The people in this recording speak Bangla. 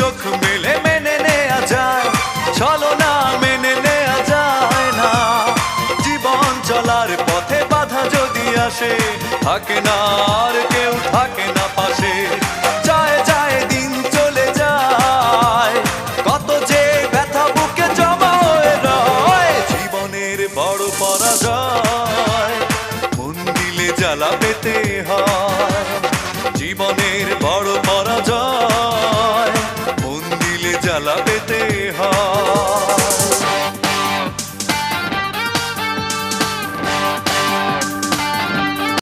চোখ মেলে মেনে নেওয়া যায়, চলো না মেনে নেওয়া যায় না। জীবন চলার পথে বাধা যদি আসে, থাকে না আর কেউ থাকে না পাশে। যায় যায় দিন চলে যায়, কত যে ব্যথা বুকে জমা হয়ে রয়। জীবনের বড় পরাজয়, মন দিলে জ্বালা পেতে হয়। জীবনের বড় পরাজয়,